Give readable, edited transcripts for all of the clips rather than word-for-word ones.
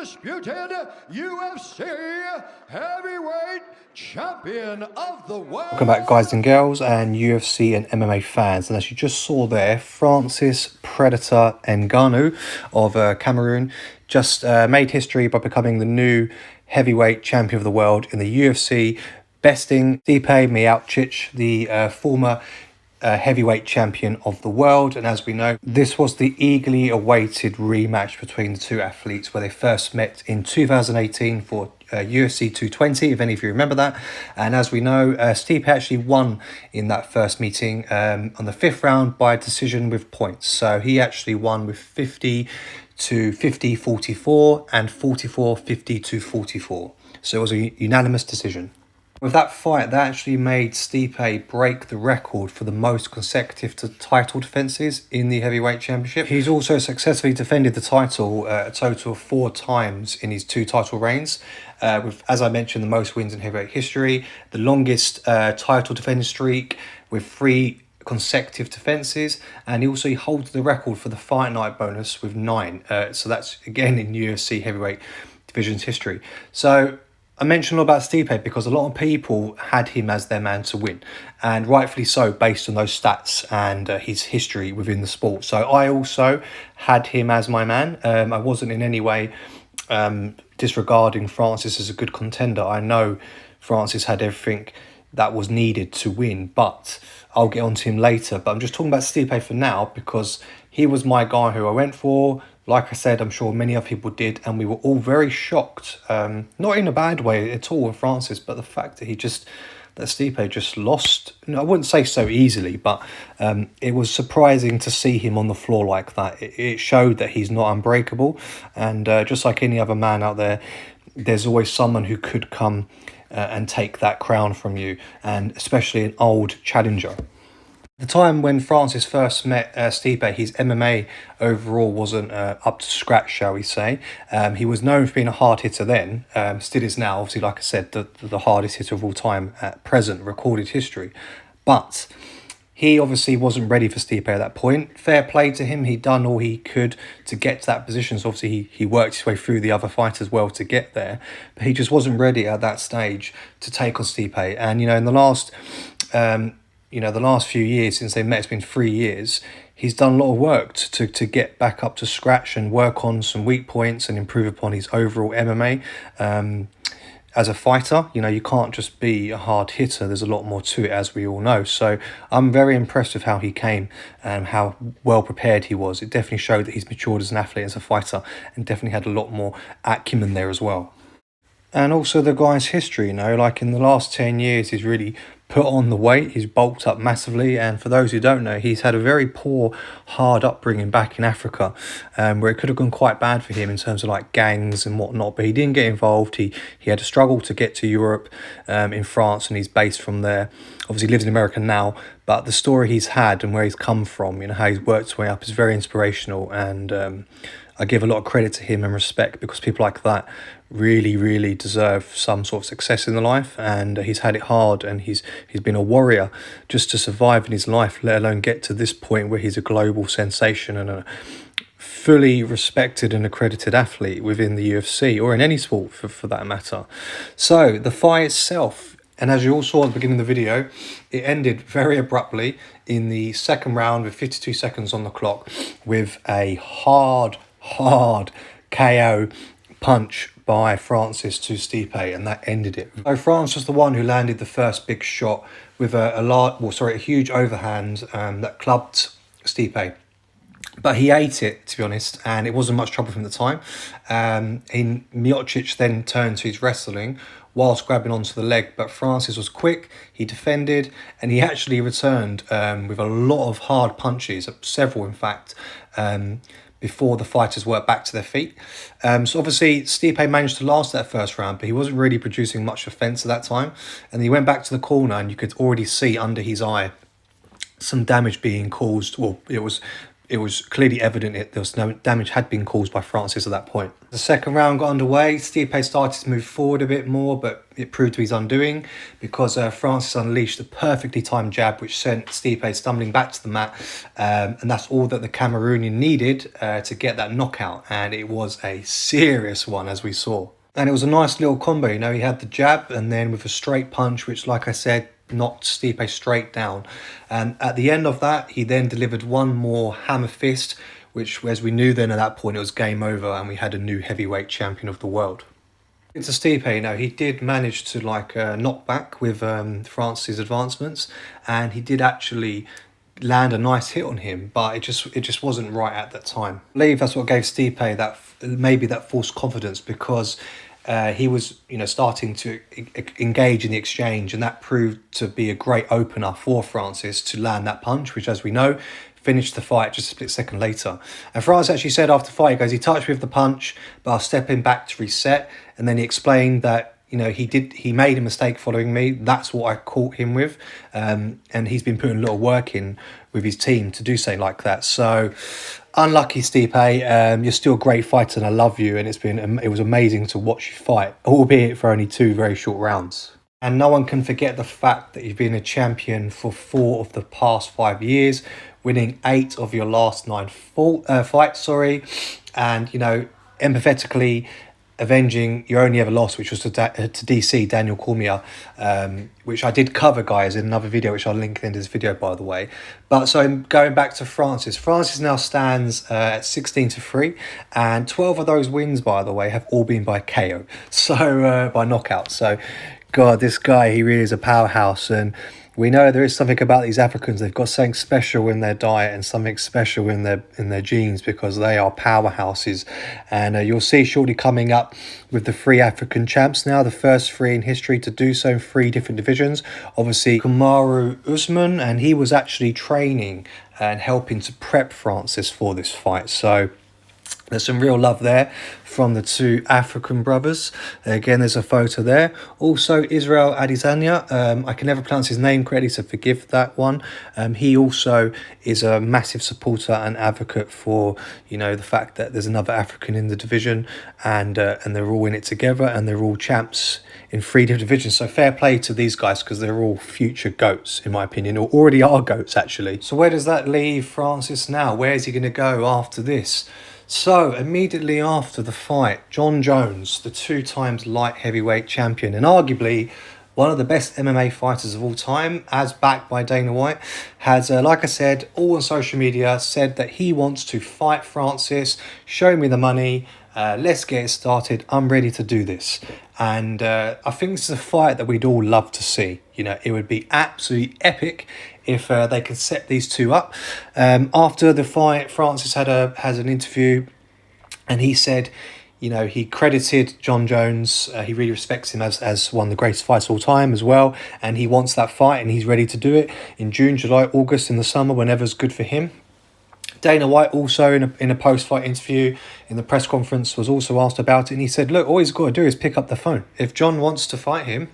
undisputed UFC heavyweight champion of the world. Welcome back, guys and girls and UFC and MMA fans. And as you just saw there, Francis Predator Ngannou of Cameroon just made history by becoming the new heavyweight champion of the world in the UFC, besting Stipe Miocic, the former heavyweight champion of the world. And as we know, this was the eagerly awaited rematch between the two athletes, where they first met in 2018 for UFC 220, if any of you remember that. And as we know, Stipe actually won in that first meeting on the fifth round by decision with points. So he actually won with 50 to 50-44 and 44-50 to 44. So it was a unanimous decision. With that fight, that actually made Stipe break the record for the most consecutive title defences in the heavyweight championship. He's also successfully defended the title a total of 4 times in his 2 title reigns, with, as I mentioned, the most wins in heavyweight history, the longest title defending streak with 3 consecutive defences, and he also holds the record for the fight night bonus with 9. So that's again in UFC heavyweight division's history. So I mentioned all about Stipe because a lot of people had him as their man to win, and rightfully so, based on those stats and his history within the sport. So I also had him as my man. I wasn't in any way disregarding Francis as a good contender. I know Francis had everything that was needed to win, but I'll get onto him later. But I'm just talking about Stipe for now because he was my guy who I went for. Like I said, I'm sure many other people did, and we were all very shocked, not in a bad way at all with Francis, but the fact that Stipe just lost. I wouldn't say so easily, but it was surprising to see him on the floor like that. It showed that he's not unbreakable, and just like any other man out there, there's always someone who could come and take that crown from you, and especially an old challenger. The time when Francis first met Stipe, his MMA overall wasn't up to scratch, shall we say. He was known for being a hard hitter then, still is now, obviously, like I said, the hardest hitter of all time at present, recorded history. But he obviously wasn't ready for Stipe at that point. Fair play to him, he'd done all he could to get to that position. So obviously he worked his way through the other fighters well to get there. But he just wasn't ready at that stage to take on Stipe. And, in the last the last few years since they met, it's been 3 years, he's done a lot of work to get back up to scratch and work on some weak points and improve upon his overall MMA. As a fighter, you can't just be a hard hitter. There's a lot more to it, as we all know. So I'm very impressed with how he came and how well prepared he was. It definitely showed that he's matured as an athlete, as a fighter, and definitely had a lot more acumen there as well. And also the guy's history, like in the last 10 years, he's really put on the weight. He's bulked up massively. And for those who don't know, he's had a very poor, hard upbringing back in Africa, where it could have gone quite bad for him in terms of like gangs and whatnot. But he didn't get involved. He had to struggle to get to Europe, in France, and he's based from there. Obviously lives in America now, but the story he's had and where he's come from, how he's worked his way up is very inspirational. And I give a lot of credit to him and respect, because people like that really, really deserve some sort of success in their life. And he's had it hard, and he's been a warrior just to survive in his life, let alone get to this point where he's a global sensation and a fully respected and accredited athlete within the UFC, or in any sport for that matter. So the fight itself, and as you all saw at the beginning of the video, it ended very abruptly in the second round with 52 seconds on the clock with a hard KO punch by Francis to Stipe, and that ended it. So France was the one who landed the first big shot with a huge overhand that clubbed Stipe. But he ate it, to be honest, and it wasn't much trouble from the time. Miocic then turned to his wrestling whilst grabbing onto the leg, but Francis was quick, he defended, and he actually returned with a lot of hard punches, several in fact, before the fighters worked back to their feet. So obviously Stipe managed to last that first round, but he wasn't really producing much offence at that time. And he went back to the corner, and you could already see under his eye some damage being caused. Well, it was it was clearly evident there was no damage had been caused by Francis at that point. The second round got underway. Stipe started to move forward a bit more, but it proved to be his undoing because Francis unleashed a perfectly timed jab which sent Stipe stumbling back to the mat, and that's all that the Cameroonian needed to get that knockout, and it was a serious one, as we saw. And it was a nice little combo, you know, he had the jab and then with a straight punch, which, like I said, knocked Stipe straight down. And at the end of that, he then delivered one more hammer fist, which, as we knew then at that point, it was game over and we had a new heavyweight champion of the world. Into Stipe, you know, he did manage to knock back with Francis' advancements, and he did actually land a nice hit on him, but it just wasn't right at that time. I believe that's what gave Stipe that false confidence, because he was, you know, starting to engage in the exchange, and that proved to be a great opener for Francis to land that punch, which, as we know, finished the fight just a split second later. And Francis actually said after the fight, he goes, he touched me with the punch, but I was stepping back to reset. And then he explained that, you know, he made a mistake following me. That's what I caught him with. And he's been putting a lot of work in with his team to do something like that. So unlucky, Stipe. You're still a great fighter and I love you. And it was amazing to watch you fight, albeit for only 2 very short rounds. And no one can forget the fact that you've been a champion for 4 of the past 5 years, winning 8 of your last 9 fights, and, you know, empathetically avenging your only ever loss, which was to DC, Daniel Cormier, which I did cover, guys, in another video, which I'll link in this video, by the way. But so going back to Francis now stands at 16-3, and 12 of those wins, by the way, have all been by KO, so by knockout. So, God, this guy, he really is a powerhouse, and we know there is something about these Africans. They've got something special in their diet and something special in their genes, because they are powerhouses. And you'll see shortly coming up with the 3 African champs now, the first 3 in history to do so in 3 different divisions. Obviously, Kamaru Usman, and he was actually training and helping to prep Francis for this fight. So there's some real love there from the 2 African brothers. Again, there's a photo there. Also, Israel Adesanya. I can never pronounce his name correctly, so forgive that one. He also is a massive supporter and advocate for, you know, the fact that there's another African in the division, and they're all in it together, and they're all champs in 3 different divisions. So fair play to these guys, because they're all future GOATs, in my opinion, or already are GOATs, actually. So where does that leave Francis now? Where is he going to go after this? So, immediately after the fight, Jon Jones, the 2 times light heavyweight champion, and arguably one of the best MMA fighters of all time, as backed by Dana White, has, like I said, all on social media, said that he wants to fight Francis. Show me the money. Let's get it started. I'm ready to do this. And I think this is a fight that we'd all love to see. You know, it would be absolutely epic if they could set these 2 up. After the fight, Francis has an interview, and he said, you know, he credited Jon Jones. He really respects him as one of the greatest fighters of all time as well. And he wants that fight, and he's ready to do it in June, July, August, in the summer, whenever's good for him. Dana White also, in a post-fight interview in the press conference, was also asked about it, and he said, look, all he's got to do is pick up the phone. If Jon wants to fight him,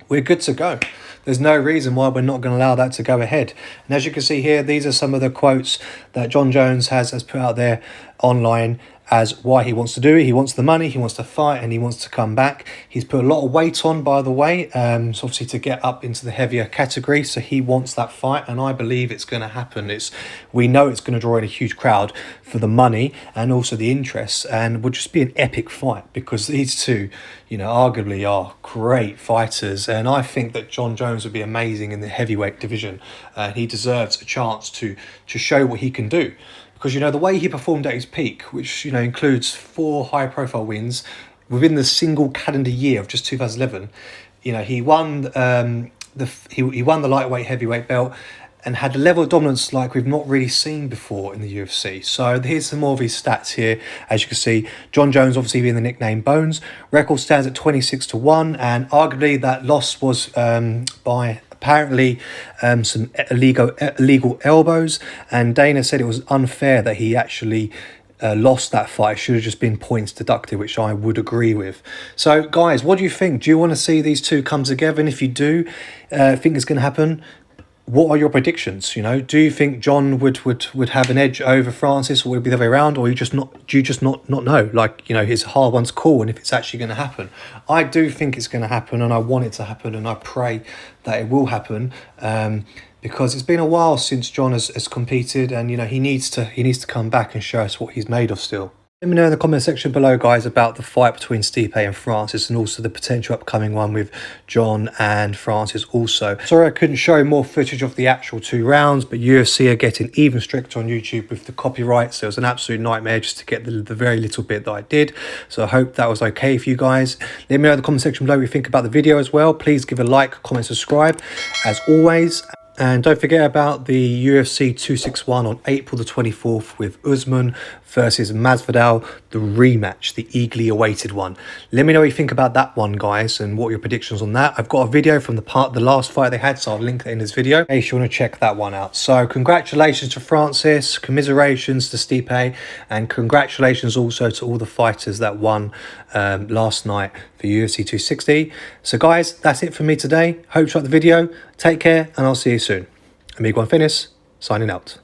we're good to go. There's no reason why we're not going to allow that to go ahead. And as you can see here, these are some of the quotes that Jon Jones has put out there online as why he wants to do it. He wants the money, he wants to fight, and he wants to come back. He's put a lot of weight on, by the way, so obviously to get up into the heavier category. So he wants that fight, and I believe it's going to happen. We know it's going to draw in a huge crowd for the money and also the interest, and will just be an epic fight, because these 2, you know, arguably are great fighters. And I think that Jon Jones would be amazing in the heavyweight division. He deserves a chance to show what he can do. Because, you know, the way he performed at his peak, which, you know, includes 4 high-profile wins within the single calendar year of just 2011, you know, he won he won the lightweight heavyweight belt and had a level of dominance like we've not really seen before in the UFC. So here's some more of his stats here. As you can see, Jon Jones, obviously being the nickname Bones, record stands at 26-1, and arguably that loss was by apparently some illegal elbows, and Dana said it was unfair that he actually lost that fight. It should have just been points deducted, which I would agree with. So guys, what do you think? Do you want to see these 2 come together? And if you do think it's going to happen, what are your predictions? You know, do you think Jon would have an edge over Francis, or would it be the other way around, or do you just not know? Like, you know, his hard one's cool, and if it's actually going to happen, I do think it's going to happen, and I want it to happen, and I pray that it will happen. Because it's been a while since Jon has competed, and you know he needs to come back and show us what he's made of still. Let me know in the comment section below, guys, about the fight between Stipe and Francis, and also the potential upcoming one with Jon and Francis also. Sorry I couldn't show more footage of the actual 2 rounds, but UFC are getting even stricter on YouTube with the copyright, so it was an absolute nightmare just to get the very little bit that I did. So I hope that was okay for you guys. Let me know in the comment section below what you think about the video as well. Please give a like, comment, subscribe, as always. And don't forget about the UFC 261 on April the 24th with Usman versus Masvidal, the rematch, the eagerly awaited one. Let me know what you think about that one, guys, and what are your predictions on that. I've got a video from the last fight they had, so I'll link it in this video in case you want to check that one out. So congratulations to Francis, commiserations to Stipe, and congratulations also to all the fighters that won last night for UFC 260. So guys, that's it for me today. Hope you liked the video. Take care, and I'll see you soon. Amigo and Finis, signing out.